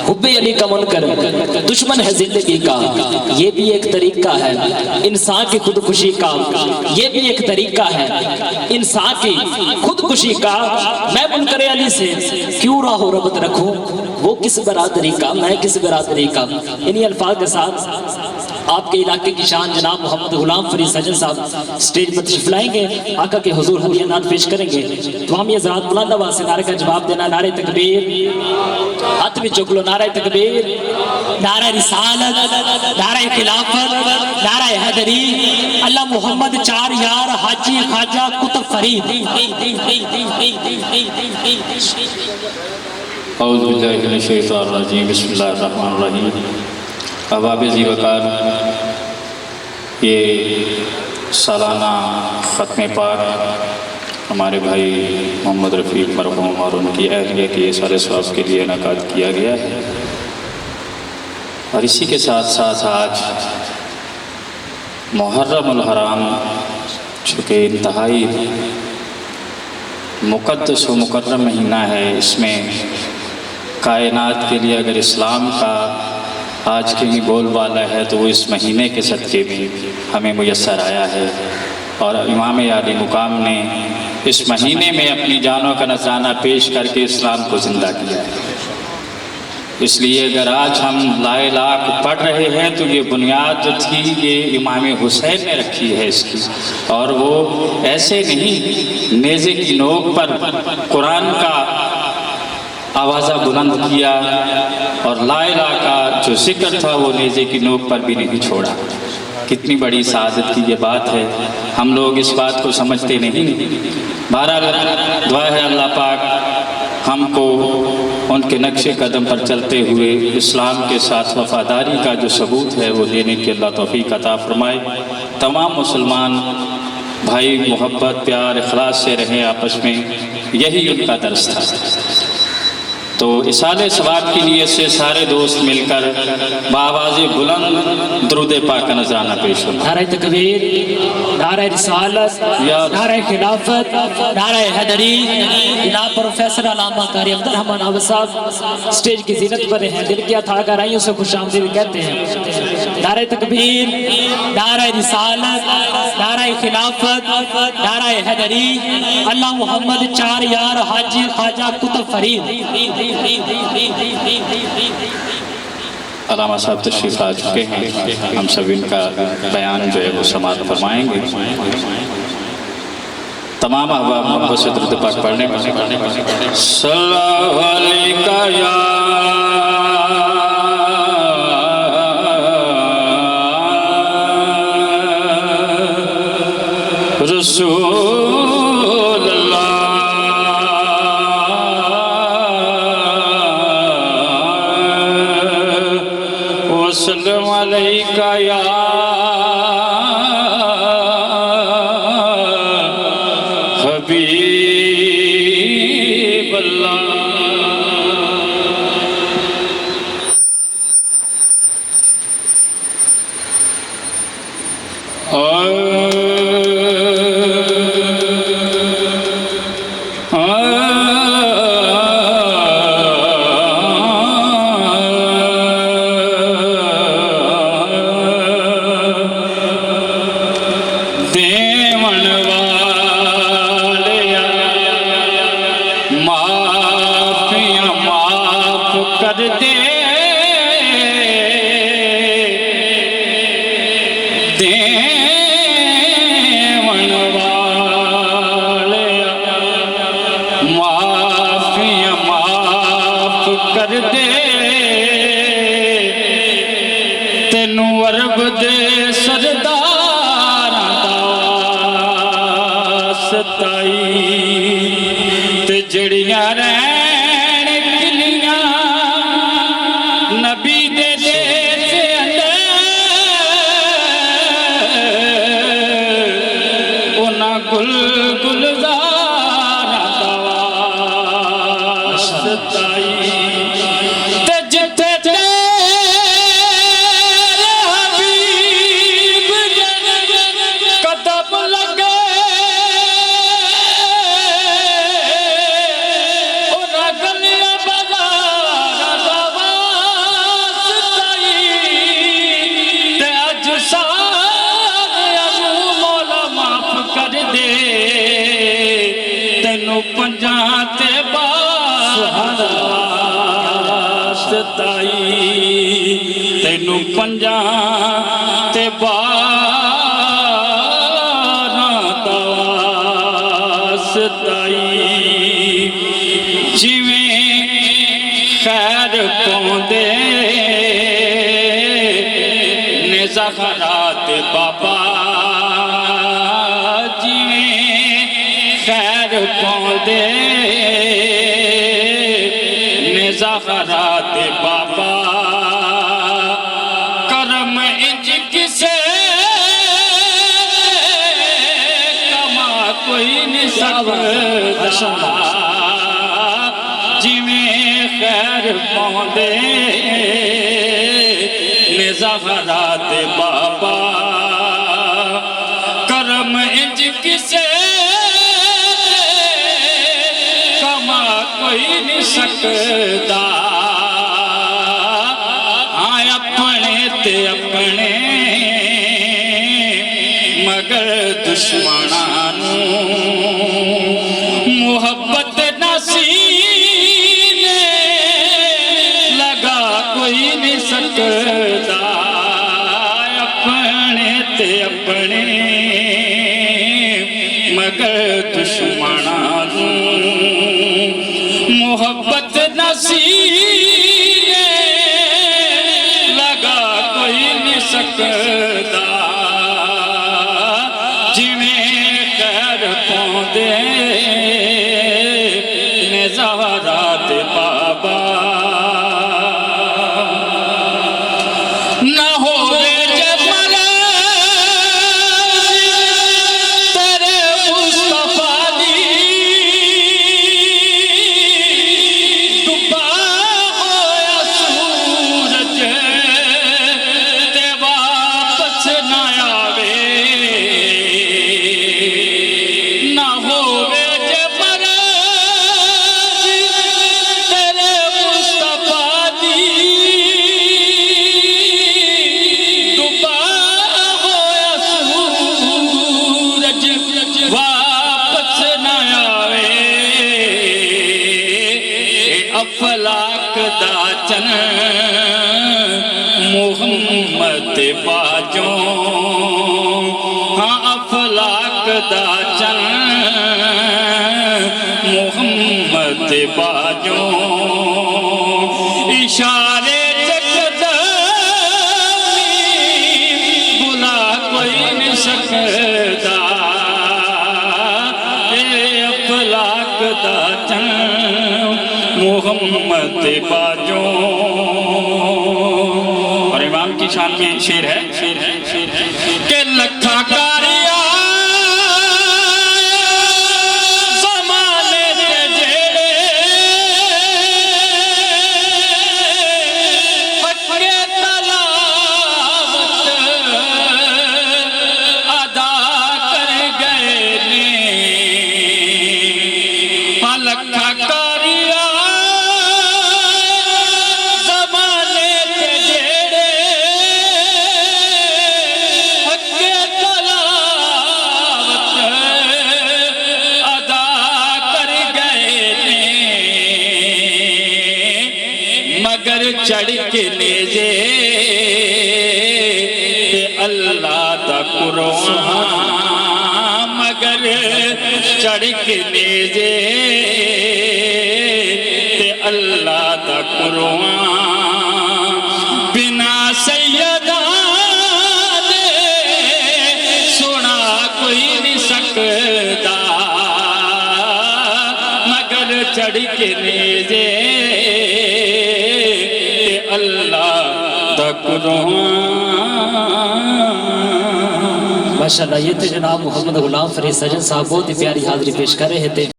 हुब्बे अली का मुनकर दुश्मन है जिंदगी का, ये भी एक तरीका है इंसान की खुदकुशी का, ये भी एक तरीका है इंसान की खुदकुशी का। मैं मुनकर अली से क्यों राहो रबत रखूं, वो किस बरादरी का, मैं किस बरादरी का। इन्हीं अल्फाज के साथ आपके इलाके की शान जनाब मोहम्मद गुलाम फरीद सजन साहब स्टेज पर तशरीफ लाएंगे, आका के हुजूर हदीया नात पेश करेंगे। तो हम ये ज़रात बुलंद आवाज़ से नारे का जवाब देना, नारे तकबीर, हाथ में चुकलो, नारे तकबीर, नारे रिसालत, नारे खिलाफत, नारे हैदरी, अल्लाह मोहम्मद चार यार हाजी ख्वाजा कुतुब फरीद। औज़ु बिल्लाहि मिनश शैतानिर रजीम, बिस्मिल्लाहिर रहमानिर रहीम। अहबाब ज़ीवकार, ये सालाना ख़त्म पाक हमारे भाई मोहम्मद रफ़ीक मरहूम और उनकी अहलिया के सारे सवाब के लिए इनेकाद किया गया है। और इसी के साथ साथ आज मुहर्रमुल हराम, चूँकि इंतहाई मुक़द्दस व मुकर्रम महीना है, इसमें कायनात के लिए अगर इस्लाम का आज के ही बोलबाला है तो वो इस महीने के सदक़े में हमें मुयस्सर आया है। और इमाम आली मुकाम ने इस महीने में अपनी जानों का नज़राना पेश करके इस्लाम को ज़िंदा किया है। इसलिए अगर आज हम ला इलाहा को पढ़ रहे हैं तो ये बुनियाद जो थी ये इमाम हुसैन ने रखी है इसकी, और वो ऐसे नहीं नेज़े की नोक पर कुरान का आवाज़ा बुलंद किया और ला इलाहा का जो जिक्र था वो नेज़े की नोक पर भी नहीं छोड़ा। कितनी बड़ी सादत की ये बात है, हम लोग इस बात को समझते नहीं। बहरहाल दुआ है अल्लाह पाक हमको उनके नक्शे कदम पर चलते हुए इस्लाम के साथ वफ़ादारी का जो सबूत है वो देने की अल्लाह तौफ़ीक़ अता फ़रमाए। तमाम मुसलमान भाई मोहब्बत प्यार इखलास से रहें आपस में, यही उनका दर्स था। तो इसाले सवाब की नीयत से सारे दोस्त मिलकर बावाज़े बुलंद दुरूद पाक का नज़राना पेश हो। नारे तकबीर, नारे रिसालत, नारे खिलाफत, नारे हैदरी। जनाब प्रोफेसर अल्लामा कारी अब्दुर्रहमान अवद साहब स्टेज की जीनत पर हैं, दिल की अथाह गहराइयों से खुशामदीद कहते हैं। नारे तकबीर, नारे रिसालत, नारे खिलाफत, नारे हैदरी, अल्लाह मोहम्मद चार यार हाजी ख्वाजा कुतुब फरीद। अल्लामा साहब तशरीफ़ आ चुके हैं, हम सब इनका बयान जो है वो समाअत फरमाएंगे। तमाम अहबाब मोहब्बत से दुरूद पाक पढ़ने सल्लल्लाहु अलैहि या रसूल वसल्लम अलैका या हबीब अल्लाह। वास्ताई तेनू पंजा ते 12 दा वास्ताई जिवें खैर पाउंदे ने ज़हरात बाबा जिवें खैर पाउंदे ने ज़हरात बाबा करम इंज किसे कमा कोई नहीं सकदा जिवें खैर पाउंदे ने ज़हरात बाबा करम इंज किसे कमा कोई नहीं सकदा हाँ अपने ते अपने मगर दुश्मनां नूं मुहब्बत नसीने लगा कोई नहीं सकदा अपने ते अपने मगर दुश्मनां नूं मुहब्बत नसीने लगा कोई नहीं सकदा जिवें खैर पाउंदे ने ज़हरात बाबा ना होवे जमल तेरे मुस्तफा दी डुबा होया सूरज ते वापस ना आवे ना होवे जमल तेरे मुस्तफा दी डुबा होया सूरज वापस न आवे अफलाक दा चन मुहम्मद बाजों हाँ अफलाक दा चन मुहम्मद बाजों इशारे बुला कोई नहीं सकदा अफलाक दा चन मुहम्मद बाजों और इमाम की शान में शेर है कि लखा कारिया ज़माने दे जेड़े हक़े तलावत अदा कर गए ने हाँ लखा कारिया ज़माने दे जेड़े हक़े तलावत अदा कर गए ने मगर चढ़ के नेजे ते अल्लाह दा कुरान मगर चढ़ के नेजे ते अल्लाह दा कुरान बिना सैयदा दे सुना कोई नहीं सकदा मगर चढ़ के नेजे ते अल्लाह दा कुरान। माशाअल्लाह ये थे जनाब मोहम्मद गुलाम फरीद सजन साहब बहुत ही प्यारी हाज़री पेश कर रहे थे।